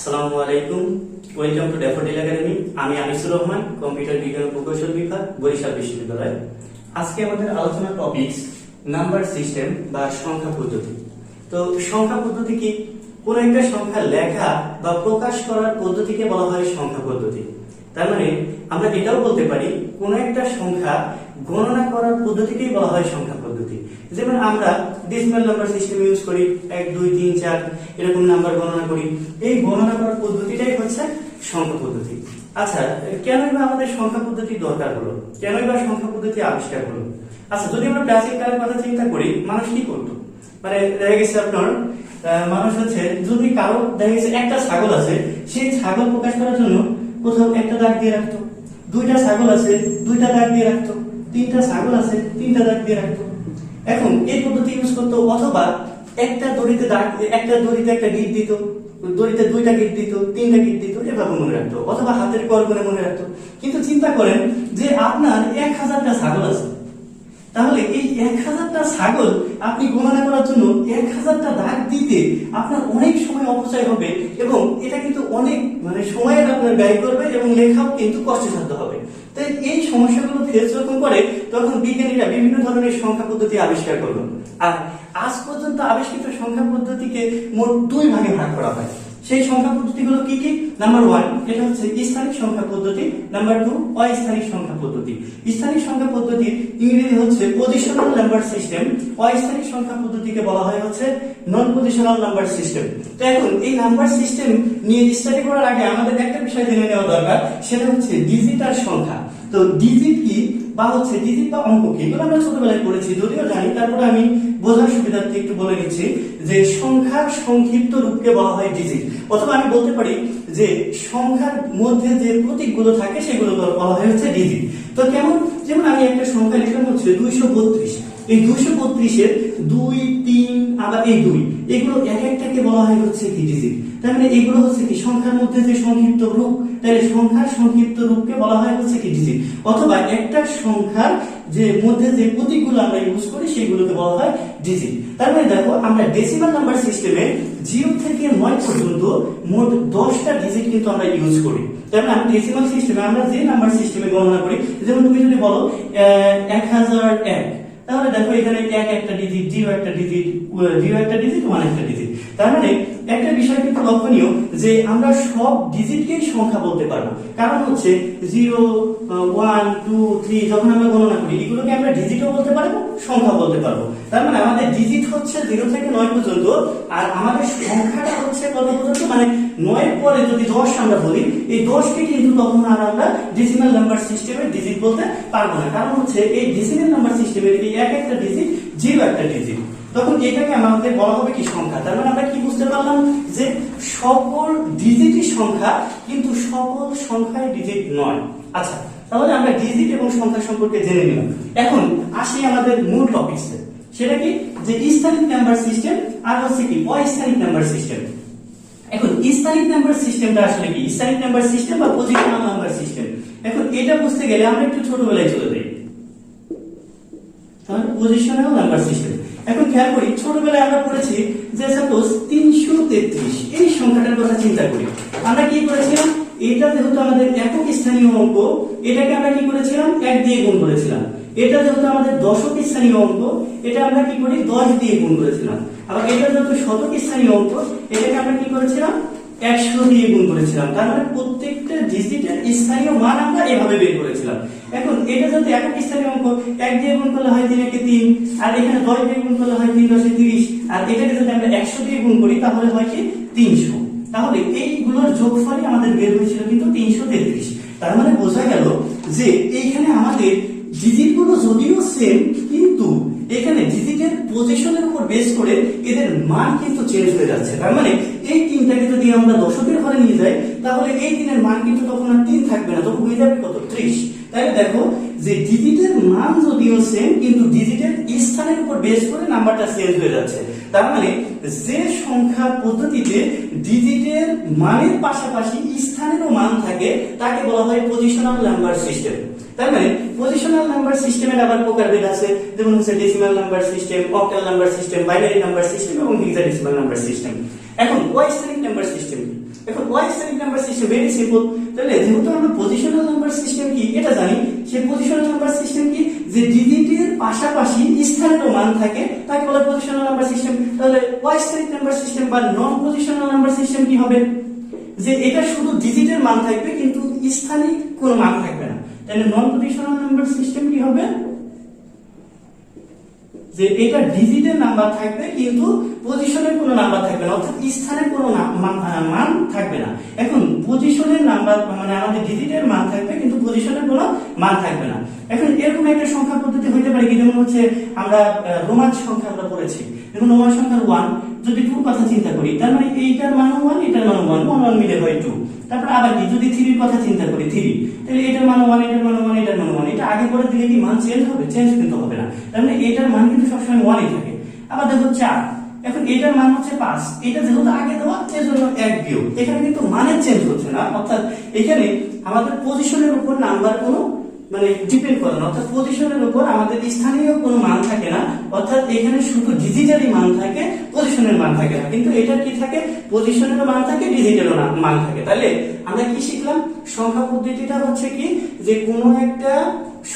আসসালামু আলাইকুম, welcome to daffodil academy. আমি আনিসুর রহমান, কম্পিউটার বিজ্ঞান ও প্রকৌশল বিভাগ, বরিশাল বিশ্ববিদ্যালয়। আজকে আমাদের আলোচনার টপিকস নাম্বার সিস্টেম বা সংখ্যা পদ্ধতি। তো সংখ্যা পদ্ধতি কি? কোন একটা সংখ্যা লেখা বা প্রকাশ করার পদ্ধতিকে বলা হয় সংখ্যা পদ্ধতি। তার মানে আমরা এটাও বলতে পারি কোন একটা সংখ্যা গণনা করার পদ্ধতিকেই বলা হয় সংখ্যা পদ্ধতি। যেমন আমরা ডেসিমাল নাম্বার সিস্টেম ইউজ করি, 1 2 3 4 এরকম নাম্বার গণনা করি। এই গণনা করার পদ্ধতিটাই হচ্ছে সংখ্যা পদ্ধতি। আচ্ছা, কেনই বা আমাদের সংখ্যা পদ্ধতি দরকার হলো? কেনই বা সংখ্যা পদ্ধতি আবিষ্কার হলো? আচ্ছা, যদি আমরা প্রাচীন কালের কথা চিন্তা করি, মানুষ কি করতো? মানে দেখা গেছে আপনার মানুষ হচ্ছে, যদি কারো দেখা গেছে একটা ছাগল আছে, সেই ছাগল প্রকাশ করার জন্য কোথাও একটা দাগ দিয়ে রাখতো। দুইটা ছাগল আছে, দুইটা দাগ দিয়ে রাখতো। তিনটা ছাগল আছে, তিনটা দাগ দিয়ে রাখতো। এখন এই পদ্ধতি ইউজ করতো, অথবা একটা দড়িতে দাগ, একটা দড়িতে একটা গিট দিত, দড়িতে দুইটা গিট দিত, তিনটা গিট দিত, এভাবে মনে রাখতো, অথবা হাতের কর করে মনে রাখতো। কিন্তু চিন্তা করেন যে আপনার 1000টা ছাগল আছে, তাহলে এই 1000টা ছাগল আপনি গণনা করার জন্য 1000টা দাগ দিতে আপনার অনেক সময় অপচয় হবে, এবং এটা কিন্তু অনেক সময়ের আপনার ব্যয় করবে, এবং লেখাও কিন্তু কষ্টসাধ্য হবে। তাই এই সমস্যাগুলো ফেস যখন করে, তখন বিজ্ঞানীরা বিভিন্ন ধরনের সংখ্যা পদ্ধতি আবিষ্কার করলো। আর আজ পর্যন্ত আবিষ্কৃত সংখ্যা পদ্ধতিকে মোট 2 ভাগে ভাগ করা হয়। সেই সংখ্যা পদ্ধতিগুলো কি কি? নাম্বার 1, এটা হচ্ছে স্থানিক সংখ্যা পদ্ধতি। নাম্বার 2, অস্থানিক সংখ্যা পদ্ধতি। স্থানিক সংখ্যা পদ্ধতির ইংরেজি হচ্ছে পজিশনাল নাম্বার সিস্টেম। অস্থানিক সংখ্যা পদ্ধতিকে বলা হয় হচ্ছে নন পজিশনাল নাম্বার সিস্টেম। তো এখন এই নাম্বার সিস্টেম নিয়ে স্টাডি করার আগে আমাদের একটা বিষয় জেনে নেওয়া দরকার, সেটা হচ্ছে ডিজিট আর সংখ্যা। তো ডিজিট কি বা হচ্ছে ডিজিট বা অঙ্ক কি, এগুলো আমরা ছোটবেলায় পড়েছি, যদিও জানি, তারপরে আমি বোঝার সুবিধার্থে একটু বলে দিচ্ছি যে সংখ্যার সংক্ষিপ্ত রূপকে বলা হয় ডিজিট, অথবা আমি বলতে পারি যে সংখ্যার মধ্যে যে প্রতীকগুলো থাকে সেগুলো বলা হয় হচ্ছে ডিজিট। তো কেমন? যেমন আমি একটা সংখ্যা লিখলাম হচ্ছে 232। এই 232 এর 2 3 আবার এই 2, এগুলো এক একটাকে বলা হয় হচ্ছে কি ডিজিট। তার মানে এগুলো হচ্ছে কি সংখ্যার মধ্যে যে সংক্ষিপ্ত রূপ, তাহলে সংখ্যার সংক্ষিপ্ত রূপকে বলা হয় হচ্ছে কি ডিজিট। অথবা একটা সংখ্যার যে মধ্যে যে প্রতীকগুলো আমরা ইউজ করি সেগুলোকে বলা হয় ডিজিট। তার মানে দেখো, আমরা ডেসিমাল নাম্বার সিস্টেমে 0 থেকে 9 পর্যন্ত মোট 10টা ডিজিট কিন্তু আমরা ইউজ করি। তার মানে ডেসিমাল সিস্টেমে আমরা যে নাম্বার সিস্টেমে গণনা করি, যেমন তুমি যদি বলো 1001, তাহলে দেখো এখানে 1 একটা ডিজিট, 0 একটা ডিজিট, 0 একটা ডিজিট, 1 একটা ডিজিট। তার মানে একটা বিষয় কিন্তু লক্ষণীয় যে আমরা সব ডিজিটকেই সংখ্যা বলতে পারবো। কারণ হচ্ছে 0 1 2 3 যখন আমরা গণনা করি, এগুলোকে আমরা ডিজিটও বলতে পারবো, সংখ্যা বলতে পারবো। তার মানে আমাদের ডিজিট হচ্ছে 0 থেকে 9 পর্যন্ত, আর আমাদের সংখ্যাটা হচ্ছে কত পর্যন্ত, মানে 9 পরে যদি 10 আমরা বলি, এই 10কে কিন্তু তখন আর আমরা ডেসিমাল নাম্বার সিস্টেমে ডিজিট বলতে পারবো না। কারণ হচ্ছে এই ডেসিমাল নাম্বার সিস্টেমের এই এক একটা ডিজিট 0 একটা ডিজিট, তখন এটাকে আমাদের বলা হবে কি সংখ্যা। তার মানে আমরা কি বুঝতে পারলাম যে সকল ডিজিটই সংখ্যা, কিন্তু সকল সংখ্যাই ডিজিট নয়। আচ্ছা, তাহলে আমরা ডিজিট এবং সংখ্যা সম্পর্কে জেনে নিলাম। এখন আসি আমাদের মূল টপিকসে, সেটা কি? যে স্থানিক নাম্বার সিস্টেম আর হচ্ছে কি অস্থানিক নাম্বার সিস্টেম। এখন স্থানিক নাম্বার সিস্টেমটা আসলে কি? স্থানিক নাম্বার সিস্টেম বা পজিশনাল নাম্বার সিস্টেম। এখন এটা বুঝতে গেলে আমরা একটু ছোটবেলায় চলে যাই, তাহলে পজিশনাল নাম্বার সিস্টেম। এখন খেয়াল করি, ছোটবেলায় আমরা পড়েছি যে সাপোজ 333, এই সংখ্যাটার কথা চিন্তা করি, আমরা কি করেছিলাম? এটা যেহেতু আমাদের একক স্থানীয় অঙ্ক, এটাকে আমরা কি করেছিলাম? 1 দিয়ে গুণ করেছিলাম। এটা যেহেতু আমাদের দশক স্থানীয় অঙ্ক, এটা আমরা কি করি? 10 দিয়ে গুণ করেছিলাম। আবার এটা যেহেতু শতক স্থানীয় অঙ্ক, এটাকে আমরা কি করেছিলাম? 100 দিয়ে গুণ করেছিলাম। তার মানে প্রত্যেকটা ডিজিটের স্থানীয় মান আমরা এভাবে বের করেছিলাম। এখন এটা যদি একক স্থানীয় অঙ্ক, 1 দিয়ে গুণ করলে হয় 3 একে 3, আর এখানে 10 দিয়ে গুণ করলে হয় 3 10 30, আর এটাকে যদি আমরা 100 দিয়ে গুণ করি তাহলে হয় কি 300। তাহলে এইগুলোর যোগফলই আমাদের বের হয়েছিল কিন্তু 333। তার মানে বোঝা গেল যে এইখানে আমাদের ডিজিটগুলো যদিও সেম, কিন্তু এখানে ডিজিটের পজিশনের উপর বেস করে এদের মান কিন্তু চেঞ্জ হয়ে যাচ্ছে। তার মানে এই 3টাকে যদি আমরা দশকের ঘরে নিয়ে যাই, তাহলে এই 3-এর মান কিন্তু তখন আর 3 থাকবে না, তখন হয়ে যাবে কত? 30। তাই দেখো যে ডিজিটের মান যদিও সেম, কিন্তু ডিজিটের স্থানের উপর বেস করে নাম্বারটা চেঞ্জ হয়ে যাচ্ছে। তার মানে যে সংখ্যা পদ্ধতিতে ডিজিটের মানের পাশাপাশি স্থানেরও মান থাকে, তাকে বলা হয় পজিশনাল নাম্বার সিস্টেম। তার মানে পজিশনাল নাম্বার সিস্টেমের আবার প্রকারভেদ আছে, যেমন হচ্ছে decimal number system, octal number system, binary number system এবং হেক্সাডেসিমাল নাম্বার সিস্টেম। এখন অস্থানিক নাম্বার সিস্টেম, এখন ওয়াই স্থানিক নাম্বার সিস্টেম ভেরি সিম্পল। তাহলে যেহেতু আমরা পজিশনাল নাম্বার সিস্টেম কি এটা জানি, সেই পজিশনাল নাম্বার সিস্টেম কি যে ডিজিটের পাশাপাশি স্থানেরও মান থাকে তাকে বলে পজিশনাল নাম্বার সিস্টেম। তাহলে ওয়াই স্থানিক নাম্বার সিস্টেম বা নন পজিশনাল নাম্বার সিস্টেম কি হবে, যে এটা শুধু ডিজিটের মান থাকবে কিন্তু স্থানিক কোনো মান থাকবে না। তাহলে নন পজিশনাল নাম্বার সিস্টেম কি হবে, যে এটা ডিজিটের নাম্বার থাকবে কিন্তু পজিশনের কোনো নাম্বার থাকবে না, অর্থাৎ স্থানের কোনো মান থাকবে না। এখন পজিশনের নাম্বার মানে আমাদের ডিজিটের মান থাকবে কিন্তু পজিশনের কোনো মান থাকবে না। এখন এরকম একটা সংখ্যা পদ্ধতি হইতে পারে কি, যেমন হচ্ছে আমরা রোমান সংখ্যা আমরা পড়েছি, যেমন রোমান সংখ্যা 1 যদি 2 কথা চিন্তা করি তার মানে এইটার মান 1 এটার মান 1 1 মিলে হয় 2। তারপর আবার কি যদি 3 এর কথা চিন্তা করি 3, তাহলে এটার মান 1 এটার মান 1 এটার মান 1, এটা আগে করে দিলে কি মান চেঞ্জ হবে, চেঞ্জ কিন্তু হবে না, তার মানে এটার মান কিন্তু সবসময় 1ই থাকে। আবার দেখো 4, এখন এটার মান হচ্ছে 5, এটা যেহেতু আগে দেওয়া এজন্য 1 বিয়োগ, এখানে কিন্তু মানের চেঞ্জ হচ্ছে না, অর্থাৎ এখানে আমাদের পজিশনের উপর নাম্বার কোনো মানে ডিপেন্ড করে না, অর্থাৎ পজিশনের উপর আমাদের স্থানীয় কোনো মান থাকে না, অর্থাৎ এখানে শুধু ডিজিটালি মান থাকে পজিশনের মান থাকে না, কিন্তু এটা কি থাকে পজিশনের মান থাকে ডিজিটালও মান থাকে। তাহলে আমরা কি শিখলাম, সংখ্যা পদ্ধতিটা হচ্ছে কি যে কোনো একটা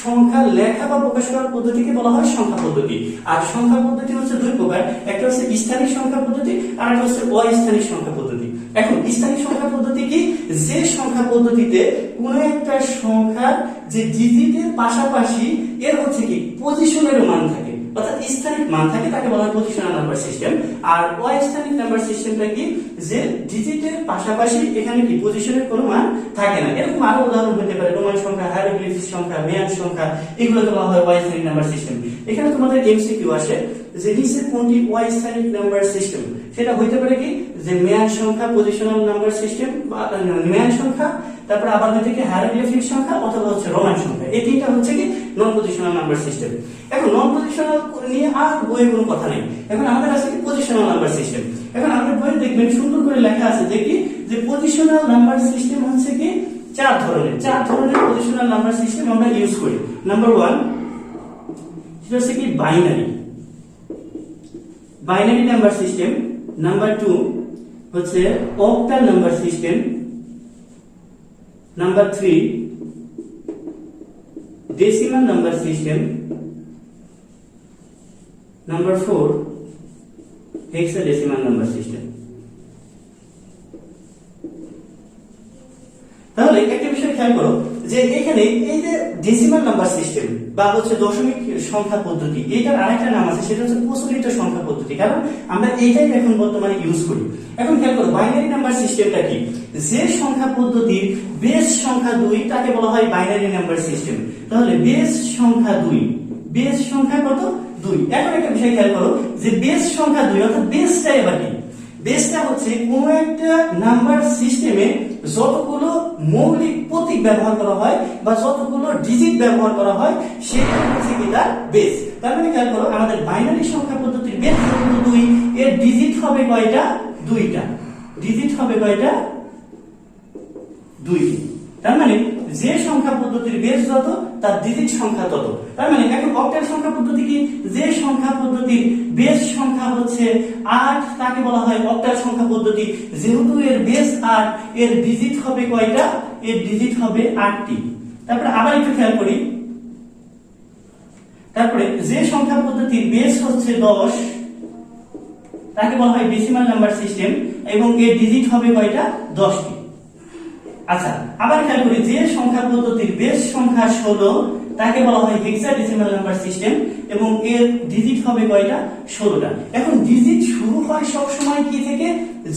সংখ্যা লেখা বা প্রকাশ করার পদ্ধতিকে বলা হয় সংখ্যা পদ্ধতি। আর সংখ্যা পদ্ধতি হচ্ছে দুই প্রকার, একটা হচ্ছে স্থানিক সংখ্যা পদ্ধতি আর একটা হচ্ছে অস্থানিক সংখ্যা পদ্ধতি। এখন স্থানিক সংখ্যা পদ্ধতি কি, যে সংখ্যা পদ্ধতিতে কোনো একটা সংখ্যার যে ডিজিটের পাশাপাশি এর হচ্ছে কি পজিশনের মান থাকে, অর্থাৎ স্থানিক মান থাকে, তাকে বলা হয় পজিশনাল নাম্বার সিস্টেম। আর অস্থানিক নাম্বার সিস্টেমটা কি, যে ডিজিটের পাশাপাশি এখানে কি পজিশনের কোনো মান থাকে না। এরকম আরো উদাহরণ হতে পারে রোমান সংখ্যা, হায়ারোগ্লিফিক সংখ্যা, মেয়ান সংখ্যা, এগুলোকে বলা হয় অস্থানিক নাম্বার সিস্টেম। এখানে তোমাদের এমসিকিউ আসে যে নিচে কোনটি অস্থানিক নাম্বার সিস্টেম, সেটা হইতে পারে কি যে মেয়ান সংখ্যা পজিশনাল নাম্বার সিস্টেম বা মেয়ান সংখ্যা, তারপর আবার হইতে কি হায়ারোগ্লিফিক সংখ্যা অথবা হচ্ছে রোমান সংখ্যা, এই তিনটা হচ্ছে কি নন পজিশনাল নাম্বার সিস্টেম। এখন নন পজিশনাল নিয়ে আর বইয়ে কোনো কথা নেই, এখন আমাদের আছে কি পজিশনাল নাম্বার সিস্টেম। এখন আমাদের বইয়ে দেখবেন সুন্দর করে লেখা আছে যে কি যে পজিশনাল নাম্বার সিস্টেম হচ্ছে কি চার ধরনের পজিশনাল নাম্বার সিস্টেম আমরা ইউজ করি। নাম্বার 1 সেটা হচ্ছে কি বাইনারি নাম্বার সিস্টেম। নাম্বার 2 হচ্ছে octal number system. Number 3 decimal number system. Number 4 hexadecimal number system. তাহলে একটা বিষয় খেয়াল করো যে এখানে এই যে ডেসিমাল নাম্বার সিস্টেম বা হচ্ছে দশমিক সংখ্যা পদ্ধতি, এটার আরেকটা নাম আছে, সেটা হচ্ছে প্রচলিত সংখ্যা পদ্ধতি, কারণ আমরা এইটাই এখন বর্তমানে ইউজ করি। এখন খেয়াল করো বাইনারি নাম্বার সিস্টেমটা কি, যে সংখ্যা পদ্ধতির বেস সংখ্যা 2 তাকে বলা হয় বাইনারি নাম্বার সিস্টেম। তাহলে বেস সংখ্যা 2, বেস সংখ্যা কত 2। এখন একটা বিষয় খেয়াল করো যে বেস সংখ্যা 2 অর্থাৎ বেসটা এবার কি, বেসটা হচ্ছে কোন একটা নাম্বার সিস্টেমে যতগুলো মৌলিক প্রতীক ব্যবহার করা হয় বা যতগুলো ডিজিট ব্যবহার করা হয় সেটা হচ্ছে কি তার বেস। তার মানে খেয়াল করো আমাদের বাইনারি সংখ্যা পদ্ধতির বেস যেহেতু 2, এর ডিজিট হবে কয়টা, 2টা। ডিজিট হবে কয়টা, 2টি। তার মানে যে সংখ্যা পদ্ধতির বেস যত তার ডিজিট সংখ্যা তত। তার মানে এখন অক্টাল সংখ্যা পদ্ধতি কি, যে সংখ্যা পদ্ধতির বেস সংখ্যা হচ্ছে 8 তাকে বলা হয় অক্টাল সংখ্যা পদ্ধতি। যেহেতু এর বেস 8, এর ডিজিট হবে কয়টা, এর ডিজিট হবে 8টি। তারপরে আবার একটু খেয়াল করি, তারপরে যে সংখ্যা পদ্ধতির বেস হচ্ছে 10 তাকে বলা হয় ডেসিমাল নাম্বার সিস্টেম এবং এর ডিজিট হবে কয়টা, 10টি। আচ্ছা আবার খেয়াল করি যে সংখ্যা পদ্ধতির বেস সংখ্যা 16 তাকে বলা হয় হেক্সাডেসিমাল নাম্বার সিস্টেম এবং এর ডিজিট হবে কয়টা, 16টা। এখন ডিজিট শুরু হয় সব সময় কি থেকে,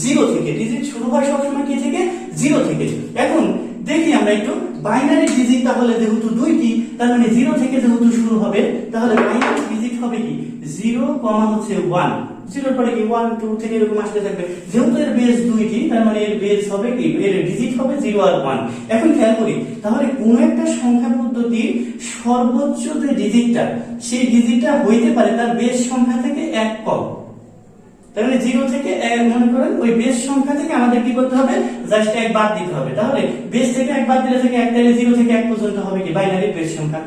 0 থেকে। ডিজিট শুরু হয় সব সময় কি থেকে, 0 থেকে। এখন দেখি আমরা একটু বাইনারি ডিজিট তাহলে যেহেতু 2টি, তার মানে 0 থেকে যেহেতু শুরু হবে তাহলে বাইনারি ডিজিট হবে কি 0, হচ্ছে 1, 0 পরে কি 1 2 থেকে এরকম আসতে থাকবে। যেহেতু এর বেস 2টি তার মানে এর বেস হবে কি, এর ডিজিট হবে 0 আর 1। এখন খেয়াল করি তাহলে কোন একটা সংখ্যা পদ্ধতির সর্বোচ্চ যে ডিজিটটা সেই ডিজিটটা হইতে পারে তার বেস সংখ্যা থেকে 1 কম। তার মানে 0 থেকে 1 মনে করেন ওই বেস সংখ্যা থেকে আমাদের কি করতে হবে, জাস্ট 1 বাদ দিতে হবে। তাহলে বেস থেকে 1 বাদ দিলে থেকে 1, তাহলে 0 থেকে 1 পর্যন্ত হবে কি বাইনারি বেস সংখ্যা।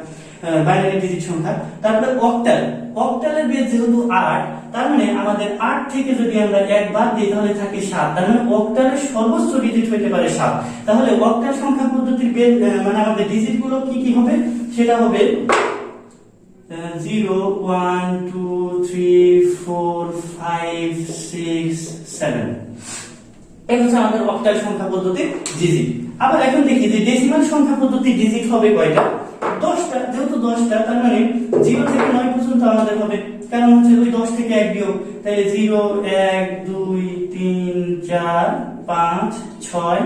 বাইনারি ডিজিট সংখ্যা। তারপরে অক্টাল, অক্টালের বেস যেহেতু 8, তার মানে আমাদের 8 থেকে যদি আমরা 1 বাদ দিই তাহলে থাকে 7, তার মানে অক্টালের সর্বোচ্চ ডিজিট হইতে পারে 7। তাহলে অক্টাল সংখ্যা পদ্ধতির বেস মানে আমাদের ডিজিট গুলো কি কি হবে, সেটা হবে 0 1 2 3 4 5 6 7। এটা হচ্ছে আমাদের অক্টাল সংখ্যা পদ্ধতির ডিজিট। আবার এখন দেখি যে ডেসিমাল সংখ্যা পদ্ধতির ডিজিট হবে কয়টা, 10টা। যেহেতু 10টা, তার মানে 0 থেকে 9 পর্যন্ত আমাদের হবে, কারণ হচ্ছে ওই 10 থেকে 1 বিয়োগ, তাই 0 1 2 3 4 5 6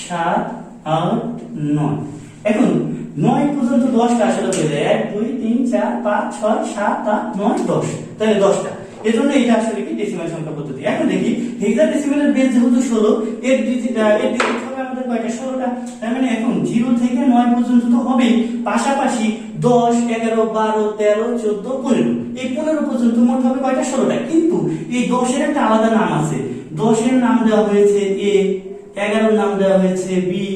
7 8 9। এখন 9 পর্যন্ত 10টা আসলে হয়ে যায় 1 2 3 4 5 6 7 8 9 10, তাহলে 10টা। এজন্য এটা আসলে কি ডেসিমাল সংখ্যা পদ্ধতি। এখন দেখি হেক্সাডেসিমালের বেস যেহেতু 16, এর ডিজিট হবে আমাদের কয়টা, 16টা। তার মানে এখন 0 থেকে 9 পর্যন্ত তো হবেই, পাশাপাশি 10 11 12 13 14 15, এই 15 পর্যন্ত মোট হবে কয়টা, 16টা। কিন্তু এই 10 এর একটা আলাদা নাম আছে। 10 এর নাম দেওয়া হয়েছে এ, 11 নাম দেওয়া হয়েছে বি,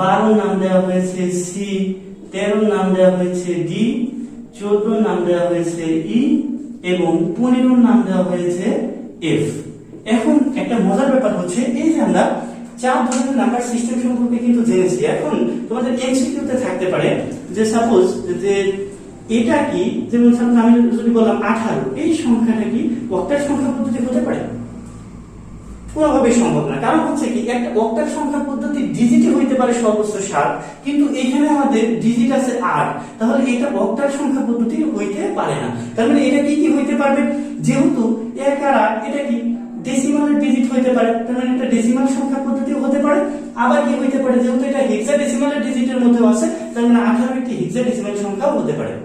12 নাম দেওয়া হয়েছে সি, 13 নাম দেওয়া হয়েছে ডি, 14 নাম দেওয়া হয়েছে ই এবং 15 নাম দেওয়া হয়েছে এফ। এখন একটা মজার ব্যাপার হচ্ছে এই যে আমরা 4 ধরনের নাম্বার সিস্টেম সম্পর্কে কিন্তু জেনেছি। এখন তোমাদের এমসিকিউতে থাকতে পারে যে সাপোজ যে এটা কি, যেমন সাপোজ আমি যদি বললাম 18, এই সংখ্যাটা কি অক্টাল সংখ্যা পদ্ধতি হতে পারে? কোনোভাবেই সম্ভব না। কারণ হচ্ছে কি, একটা অক্টাল সংখ্যা পদ্ধতি ডিজিটই হইতে পারে সর্বোচ্চ 7, কিন্তু এখানে আমাদের ডিজিট আছে 8, তাহলে এটা অক্টাল সংখ্যা পদ্ধতি হইতে পারে না। তার মানে এটা কি কি হইতে পারবে, যেহেতু এর কারা এটা কি ডেসিমালের ডিজিট হইতে পারে, তার মানে এটা ডেসিমাল সংখ্যা পদ্ধতিও হতে পারে। আবার কি হইতে পারে, যেহেতু এটা হেক্সাডেসিমালের ডিজিটের মধ্যে আছে, তার মানে 18 একটি হেক্সাডেসিমাল সংখ্যাও হতে পারে।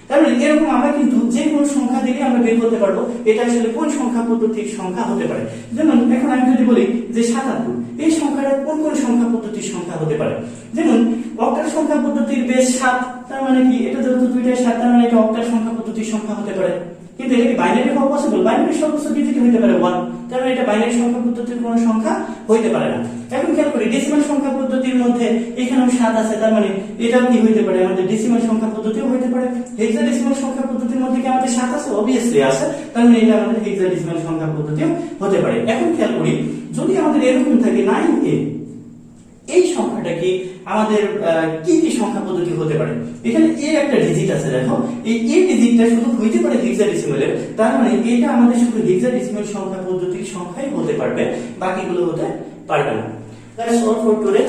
তার মানে এরকম আমরা কিন্তু যে কোনো সংখ্যা দিলে আমরা বের করতে পারবো এটা আসলে কোন সংখ্যা পদ্ধতির সংখ্যা হতে পারে। যেমন এখন আমি যদি বলি যে 77, এই সংখ্যাটা কোন কোন সংখ্যা পদ্ধতির সংখ্যা হতে পারে। যেমন অক্টাল সংখ্যা পদ্ধতির বেস 7, তার মানে কি এটা যেহেতু দুইটাই 7, তার মানে এটা অক্টাল সংখ্যা পদ্ধতির সংখ্যা হতে পারে। কিন্তু এটা কি বাইনারি হওয়া পসিবল? বাইনারি সর্বোচ্চ ডিজিট হইতে পারে 1, তার মানে এটা বাইনারি সংখ্যা পদ্ধতির কোনো সংখ্যা হইতে পারে না। এখন খেয়াল করি ডেসিমাল সংখ্যা পদ্ধতির মধ্যে এখানেও 7 আছে, তার মানে এটাও কি হইতে পারে, আমাদের ডেসিমাল সংখ্যা পদ্ধতিও হইতে পারে। হেক্সাডেসিমাল সংখ্যা পদ্ধতির মধ্যে কি আমাদের 7 আছে? অবভিয়াসলি আছে, তার মানে এটা আমাদের হেক্সাডেসিমাল সংখ্যা পদ্ধতিও হতে পারে। এখন খেয়াল করি যদি আমাদের এরকম থাকে 9a, এই সংখ্যাটা কি আমাদের কি কি সংখ্যা পদ্ধতি হতে পারে? এখানে এ একটা ডিজিট আছে, দেখো এই এ ডিজিটটা শুধু হইতে পারে হেক্সাডেসিমালের, তার মানে এটা আমাদের শুধু হেক্সাডেসিমাল সংখ্যা পদ্ধতির সংখ্যাই হতে পারবে, বাকিগুলো হতে পারবে না। That's all for today.